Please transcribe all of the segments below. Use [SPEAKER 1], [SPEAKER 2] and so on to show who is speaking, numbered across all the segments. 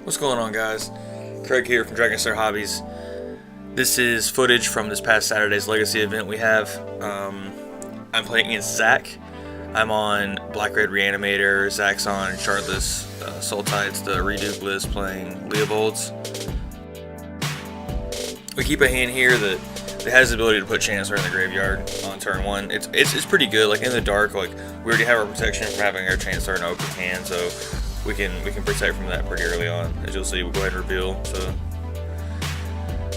[SPEAKER 1] What's going on, guys? Craig here from Dragon Star Hobbies. This is footage from this past Saturday's Legacy event we have. I'm playing against Zach. I'm on Black Red Reanimator. Zach's on Shardless Sultai. It's the redo Bliss playing Leovolds. We keep a hand here that has the ability to put Chancellor in the graveyard on turn 1. It's pretty good. Like in the dark, like we already have our protection from having our Chancellor in open hand, so we can protect from that pretty early on. As you'll see, we'll go ahead and reveal. So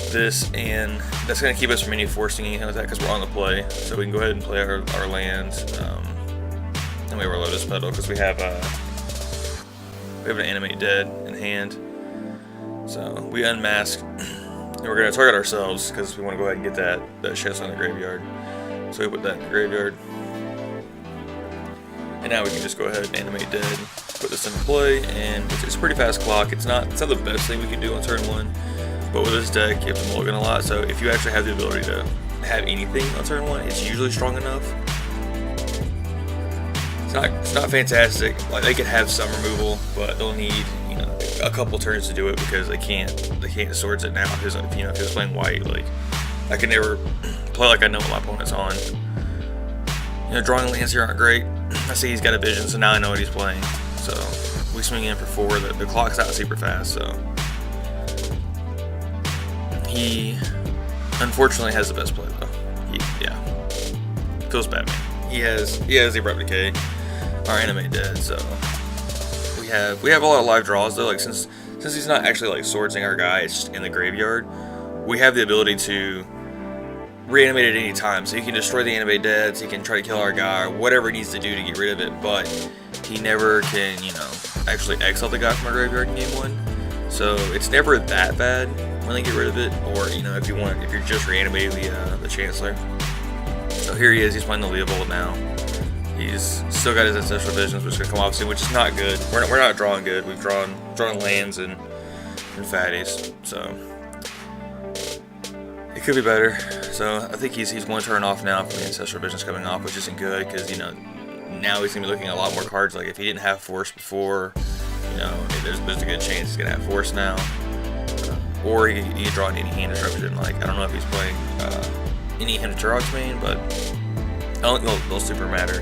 [SPEAKER 1] this, and that's going to keep us from any forcing anything like that because we're on the play. So we can go ahead and play our lands. And we have our Lotus Petal because we have an Animate Dead in hand. So we unmask, and we're going to target ourselves because we want to go ahead and get that chest on the graveyard. So we put that in the graveyard. And now we can just go ahead and Animate Dead, put this into play, and it's a pretty fast clock. It's not the best thing we can do on turn 1, but with this deck you have to mulligan a lot, so if you actually have the ability to have anything on turn 1, it's usually strong enough. It's not fantastic. Like they could have some removal, but they'll need a couple turns to do it because they can't swords it now. Because if he was playing white, like I can never play like I know what my opponent's on. Drawing lands here aren't great. I see he's got a vision, so now I know what he's playing. So we swing in for 4. The clock's not super fast, so he unfortunately has the best play though. Feels bad, man. He has the Abrupt Decay, our Animate Dead, so we have a lot of live draws though. Like since he's not actually like swordsing our guy, it's just in the graveyard. We have the ability to reanimate at any time, so he can destroy the Animate Deads, he can try to kill our guy, or whatever he needs to do to get rid of it, but he never can, actually exile the guy from our graveyard in game 1. So it's never that bad when they get rid of it, or if you're just reanimating the Chancellor. So here he is, he's playing the Leovold now. He's still got his Ancestral Visions, which is gonna come off soon, which is not good. We're not drawing good. We've drawn lands and fatties, so it could be better. So I think he's 1 turn off now from the Ancestral Visions coming off, which isn't good because now he's gonna be looking at a lot more cards. Like if he didn't have Force before, there's a good chance he's gonna have Force now, or he can draw any hand disruption. Like I don't know if he's playing any hand of Turok's main, but I don't think they'll super matter.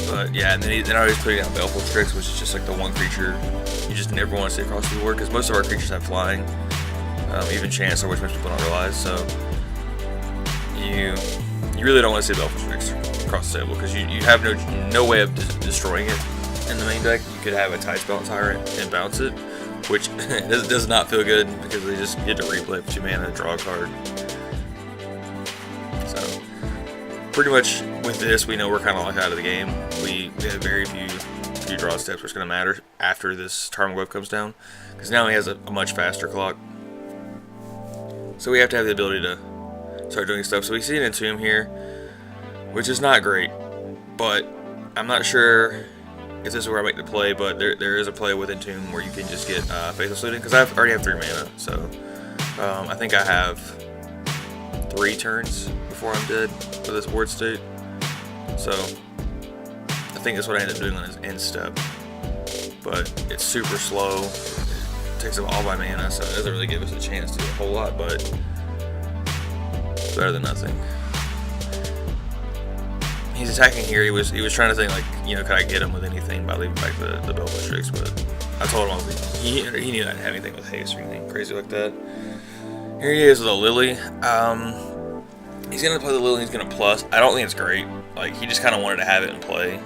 [SPEAKER 1] But yeah, and then I was putting out Baleful Tricks, which is just like the one creature you just never want to see across the board because most of our creatures have flying. Even Chancellor, which most people don't realize, so you really don't want to see Baleful Tricks across the table because you have no way of destroying it in the main deck. You could have a Tidespell Tyrant and bounce it, which does not feel good because they just get to replay for 2 mana and draw a card. So pretty much with this, we know we're kind of locked out of the game. We have very few draw steps, which is going to matter after this Tarmogoyf comes down because now he has a much faster clock. So we have to have the ability to start doing stuff. So we see an Entomb here, which is not great, but I'm not sure if this is where I make the play, but there is a play with Entomb where you can just get Faithful Suiting, because I already have 3 mana, so I think I have 3 turns before I'm dead with this board state. So I think that's what I end up doing on his end step, but it's super slow. Takes up all my mana, so it doesn't really give us a chance to do a whole lot, but it's better than nothing. He's attacking here. He was trying to think like, could I get him with anything by leaving back the Baleful Tricks, but I told him he knew I didn't have anything with haste or anything crazy like that. Here he is with a Lily. He's gonna play the Lily. He's gonna plus. I don't think it's great. Like he just kind of wanted to have it in play.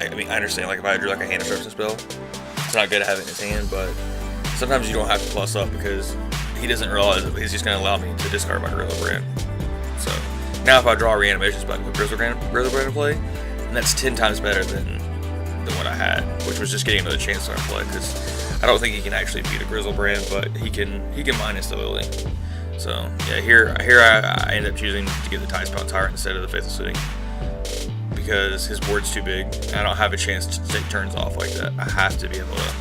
[SPEAKER 1] I understand. Like if I drew like a hand disruption spell, it's not good to have it in his hand, but sometimes you don't have to plus up because he doesn't realize that he's just going to allow me to discard my Gorilla Brand. So now if I draw a Reanimation spell, I can put Gorilla Brand in play, and that's 10 times better than what I had, which was just getting another Chancellor in play because I don't think he can actually beat a Grizzle Brand, but he can minus the Lily. So yeah, here I end up choosing to get the Tidespell Tyrant instead of the Faithful Suiting because his board's too big. I don't have a chance to take turns off like that. I have to be able to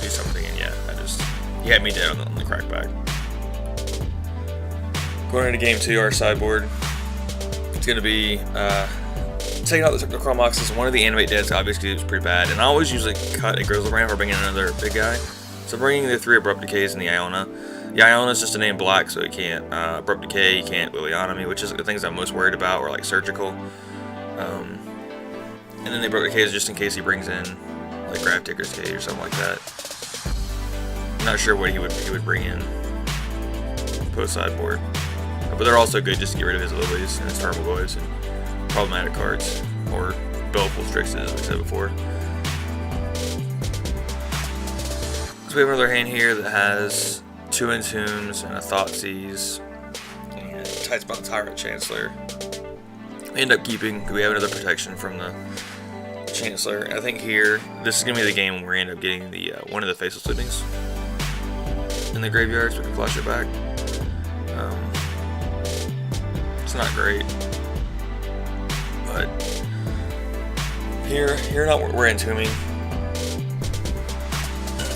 [SPEAKER 1] do something, and yeah, he had me dead on the crackback. Going into game 2, our sideboard, it's going to be 10 taking out the Chrome Boxes, one of the Animate Deads obviously was pretty bad, and I always usually cut a Grizzlebrand for bringing another big guy. So bringing the 3 Abrupt Decays and the Iona. The Iona is just a name black, so it can't Abrupt Decay, you can't Lilianomy, which is the things I'm most worried about, or like Surgical. And then the Abrupt Decay is just in case he brings in like Grab Ticker's Cage or something like that. I'm not sure what he would bring in post sideboard. But they're also good just to get rid of his Lilies and his Tarmogoyfs and problematic cards, or Baleful Strixes, as we said before. So we have another hand here that has 2 Entombs and a Thoughtseize and Tightspawn Tyrant Chancellor. We end up keeping, because we have another protection from the Chancellor. I think here, this is going to be the game when we end up getting the one of the Faceless Sweepings in the graveyard, so we can flash it back. It's not great, but here we're entombing.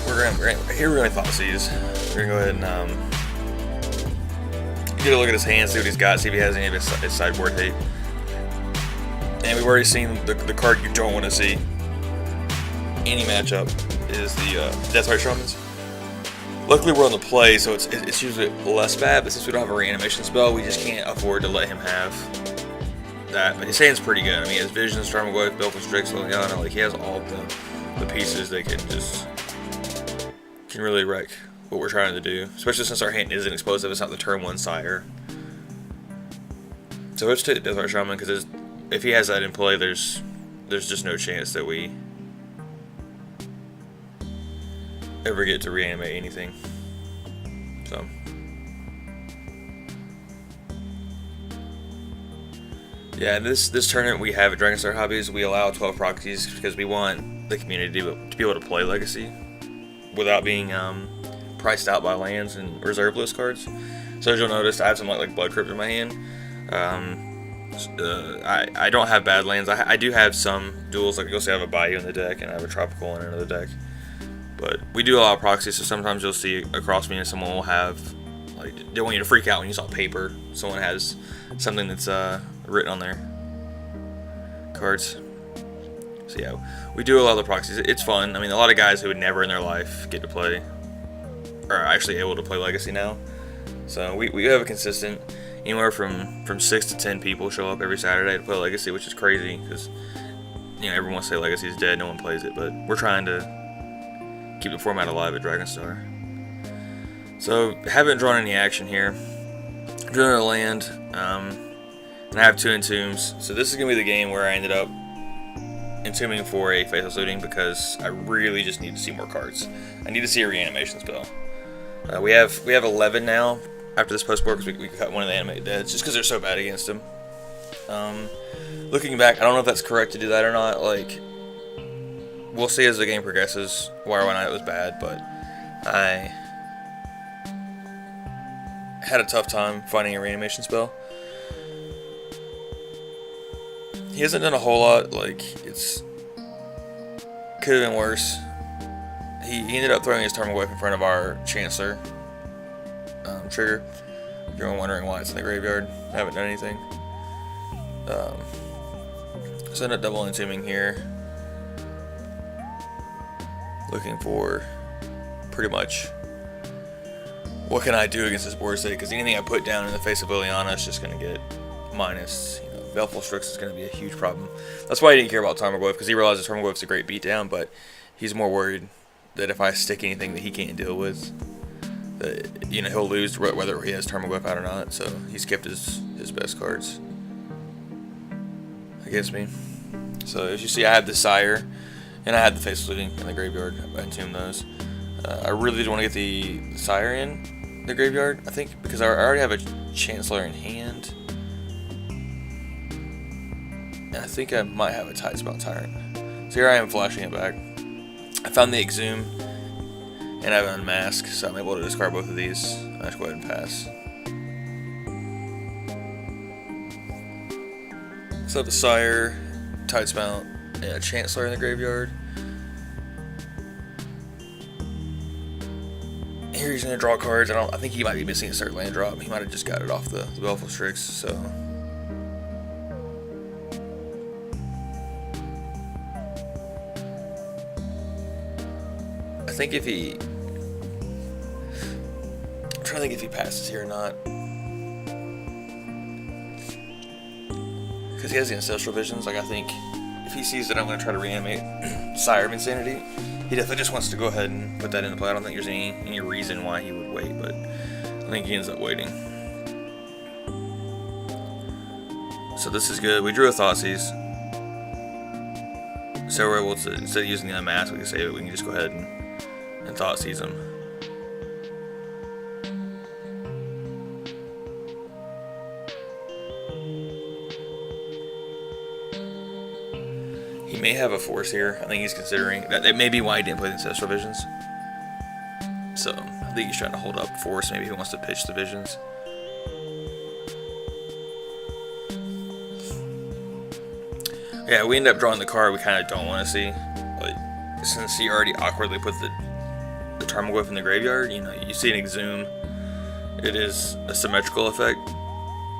[SPEAKER 1] We're going to Thoughtseize. We're going to go ahead and get a look at his hand, see what he's got, see if he has any of his sideboard hate. And we've already seen the card you don't want to see any matchup is the Deathrite Shamans. Luckily we're on the play, so it's usually less bad, but since we don't have a reanimation spell, we just can't afford to let him have that. But his hand's pretty good. I mean, he has Visions, Tarmogoyf, Baleful Strix, Liliana, like he has all the pieces that can really wreck what we're trying to do, especially since our hand isn't explosive. It's not the turn 1 Sire. So let's take the Deathrite Shaman, because if he has that in play, there's just no chance that we ever get to reanimate anything. So yeah, this tournament we have at Dragonstar Hobbies, we allow 12 proxies because we want the community to be able to play Legacy without being priced out by lands and reserve list cards. So as you'll notice, I have some like Blood Crypt in my hand. I don't have bad lands. I do have some duels, like you'll see I have a Bayou in the deck and I have a Tropical in another deck. But we do allow proxies, so sometimes you'll see across me and someone will have, like, they don't want you to freak out when you saw paper. Someone has something that's written on their cards. So yeah, we do allow the proxies. It's fun. I mean, a lot of guys who would never in their life get to play are actually able to play Legacy now. So we have a consistent, anywhere from 6 to 10 people show up every Saturday to play Legacy, which is crazy because, you know, everyone wants to say Legacy is dead, no one plays it, but we're trying to keep the format alive at Dragonstar. So, haven't drawn any action here. Drawing a land, and I have 2 Entombs. So this is going to be the game where I ended up entombing for a Faithless Looting because I really just need to see more cards. I need to see a reanimation spell. We have 11 now after this post board because we cut one of the Animated Deads just because they're so bad against him. Looking back, I don't know if that's correct to do that or not. Like, we'll see as the game progresses why or why not it was bad, but I had a tough time finding a reanimation spell. He hasn't done a whole lot, like, could have been worse. He ended up throwing his Tarmogoyf in front of our Chancellor trigger. If you're wondering why it's in the graveyard, I haven't done anything. So I ended up double entombing here. Looking for pretty much what can I do against this board state, because anything I put down in the face of Liliana is just going to get minus. You know, Baleful Strix is going to be a huge problem. That's why he didn't care about Tarmogoyf, because he realizes Tarmogoyf's a great beatdown, but he's more worried that if I stick anything that he can't deal with, that, you know, he'll lose whether he has Tarmogoyf out or not. So he's kept his best cards against me. So as you see, I had the Sire and I had the Faceless Looting in the graveyard. I entombed those. I really did want to get the Sire in the graveyard, I think, because I already have a Chancellor in hand. And I think I might have a Tightspawn Tyrant. So here I am flashing it back. I found the Exhume, and I have an Unmask, so I'm able to discard both of these. I'll just go ahead and pass. So I have a Sire, Tightspawn, and a Chancellor in the graveyard. Here he's going to draw cards. I think he might be missing a certain land drop. He might have just got it off the Baleful Strix, so think if he... I'm trying to think if he passes here or not. Because he has the ancestral visions. Like, I think if he sees that I'm going to try to reanimate Sire of Insanity, he definitely just wants to go ahead and put that into play. I don't think there's any reason why he would wait, but I think he ends up waiting. So this is good. We drew a Thoughtseize. So we're able to, instead of using the unmask, we can save it. We can just go ahead and Thoughtseize him. He may have a force here. I think he's considering that. That may be why he didn't play the ancestral visions. So I think he's trying to hold up force. Maybe he wants to pitch the visions. Yeah, we end up drawing the card we kind of don't want to see. But since he already awkwardly put the Tarmogoyf in the graveyard, you know, you see an Exhume. It is a symmetrical effect.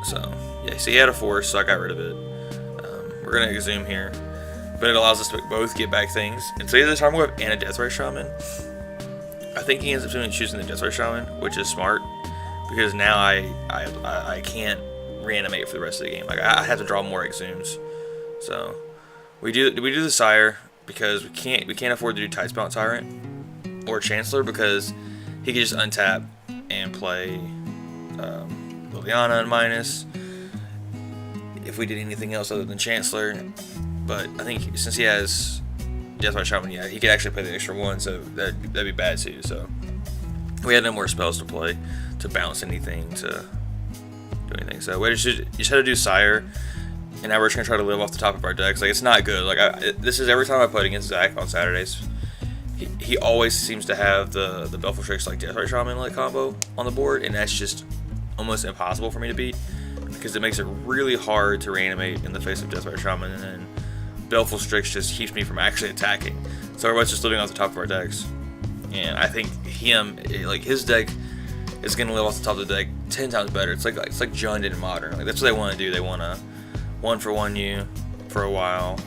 [SPEAKER 1] So yeah, so he had a force, so I got rid of it. We're gonna Exhume here. But it allows us to both get back things. And so he has a Tarmogoyf and a Deathray Shaman. I think he ends up choosing the Deathray Shaman, which is smart. Because now I can't reanimate for the rest of the game. Like, I have to draw more Exhumes. So we do the Sire because we can't afford to do Tidespout Tyrant or Chancellor, because he can just untap and play Liliana and minus if we did anything else other than Chancellor. But I think since he has Deathray Shaman, yeah, he could actually play the extra one, so that'd be bad too. So we had no more spells to play to bounce anything, to do anything. So we just had to do Sire, and now we're just gonna try to live off the top of our decks. Like, it's not good. Like, this is every time I played against Zach on Saturdays, he always seems to have the Belfast Tricks like Deathray Shaman like combo on the board, and that's just almost impossible for me to beat, because it makes it really hard to reanimate in the face of Deathray Shaman, and then Belfast Strix just keeps me from actually attacking. So everybody's just living off the top of our decks. And I think his deck is going to live off the top of the deck 10 times better. It's like Jund in Modern. Like, that's what they want to do. They want to 1-for-1 you for a while,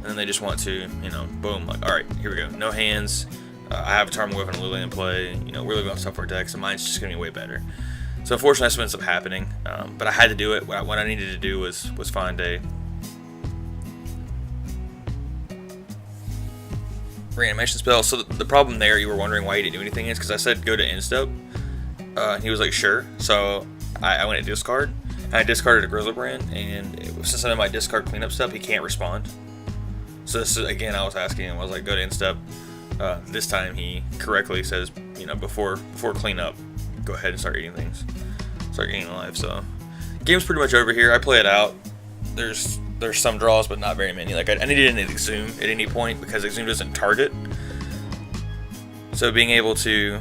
[SPEAKER 1] and then they just want to, you know, boom, like, alright, here we go. No hands. I have a Tarmogoyf and a Lily in play. You know, we're living off the top of our decks, and mine's just going to be way better. So unfortunately, that's what ends up happening. But I had to do it. What I needed to do was find a reanimation spell. So the problem there, you were wondering why he didn't do anything, is because I said go to end step. He was like, sure. So I went to discard. And I discarded a Grizzlebrand, and since I'm in my discard cleanup step, he can't respond. So this is, again, I was asking him, I was like, go to end step. This time he correctly says, you know, before cleanup, go ahead and start eating things. Start getting alive. So game's pretty much over here. I play it out. There's some draws, but not very many. Like, I needed an Exhume at any point, because Exhume doesn't target. So being able to,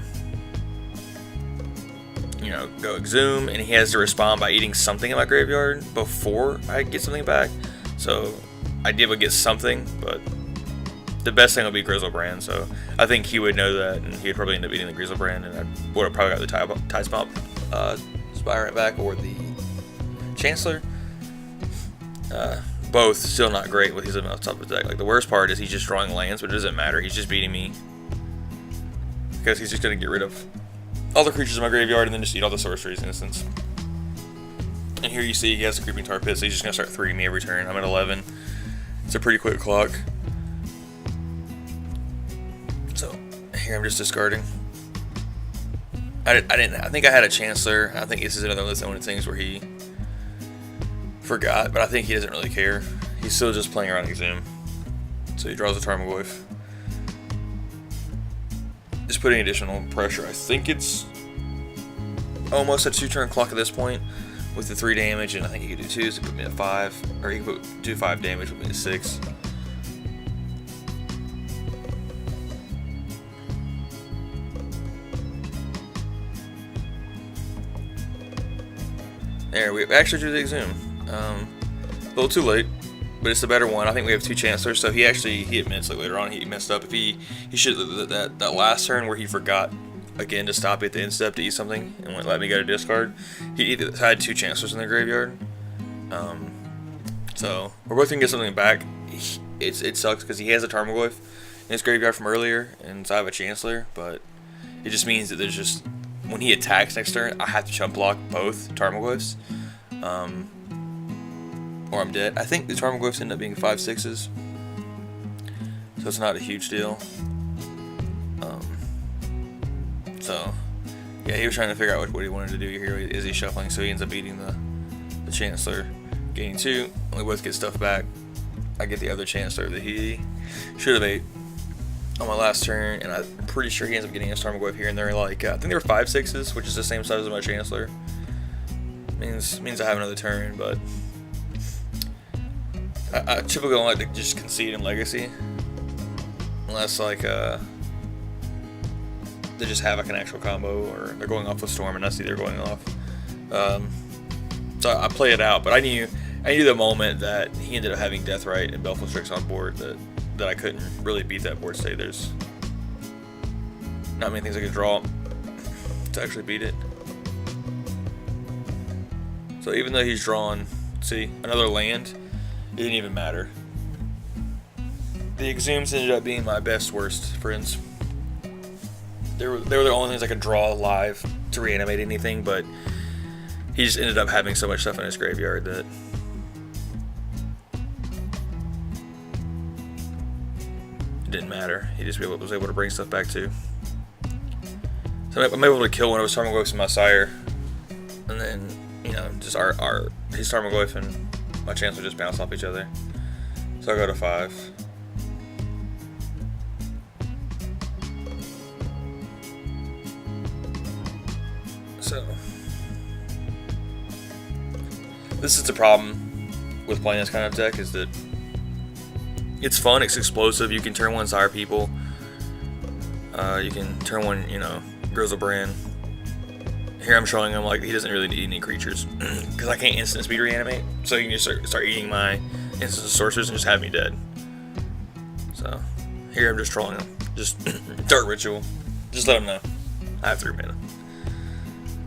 [SPEAKER 1] you know, go Exhume, and he has to respond by eating something in my graveyard before I get something back. So I'd be able to get something, but the best thing would be Grizzlebrand. So I think he would know that, and he'd probably end up eating the Grizzlebrand, and I would have probably got the Tidespout Spirant back, or the Chancellor. Both still not great with his living off the top of the deck. Like, the worst part is he's just drawing lands, but it doesn't matter. He's just beating me, because he's just going to get rid of all the creatures in my graveyard and then just eat all the sorceries in instance. And here you see he has a Creeping Tar Pit, so he's just going to start 3-ing me every turn. I'm at 11. It's a pretty quick clock. So here I'm just discarding. I think I had a Chancellor. I think this is another list of one of the things where he forgot, but I think he doesn't really care. He's still just playing around Exhume. So he draws a Tarmogoyf. Just putting additional pressure. I think it's almost a 2-turn clock at this point with the 3 damage, and I think he could do 2, so put me at 5, or he could do 5 damage, put me at 6. There, we actually drew the Exhume. A little too late, but it's the better one. I think we have 2 Chancellors, so he admits, like, later on he messed up. If he should, that last turn where he forgot again to stop at the end step to eat something and wouldn't let me go to discard, he either had 2 Chancellors in the graveyard. So we're both gonna get something back. It sucks because he has a Tarmogoyf in his graveyard from earlier, and so I have a Chancellor, but it just means that there's just, when he attacks next turn, I have to chump block both Tarmogoyfs, or I'm dead. I think the Tarmogoyfs end up being 5/6s, so it's not a huge deal. So yeah, he was trying to figure out what he wanted to do here. Is he shuffling? So he ends up beating the Chancellor, gaining 2. We both get stuff back. I get the other Chancellor that he should have ate on my last turn, and I'm pretty sure he ends up getting a Tarmogoyf here. And they're like, I think they were 5/6s, which is the same size as my Chancellor. Means I have another turn, but I typically don't like to just concede in Legacy, unless like they just have like an actual combo, or they're going off with Storm and I see they're going off. So I play it out, but I knew the moment that he ended up having Deathrite and Baleful Strix on board that I couldn't really beat that board state. There's not many things I could draw to actually beat it. So even though he's drawn, see, another land, it didn't even matter. The Exhumes ended up being my best worst friends. They were the only things I could draw live to reanimate anything, but he just ended up having so much stuff in his graveyard that it didn't matter. He just was able to bring stuff back too. So I'm able to kill one of his Tarmogoyfs and my Sire, and then, you know, just his Tarmogoyf and my Chancellor just bounce off each other. So I go to 5. So this is the problem with playing this kind of deck, is that it's fun, it's explosive. You can turn one Sire people. You can turn one, you know, Grizzlebrand. Here I'm showing him like he doesn't really need any creatures because I can't instant speed reanimate. So you can just start eating my instants of sorcerers and just have me dead. So here I'm just trolling him. Just Dark Ritual. Just let him know I have 3 mana.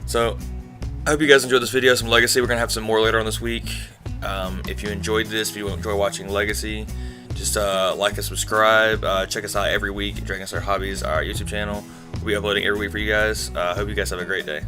[SPEAKER 1] So I hope you guys enjoyed this video. Some Legacy. We're gonna have some more later on this week. If you enjoyed this, if you enjoy watching Legacy, just like and subscribe. Check us out every week at Dragon Star Hobbies, our YouTube channel. We'll be uploading every week for you guys. Hope you guys have a great day.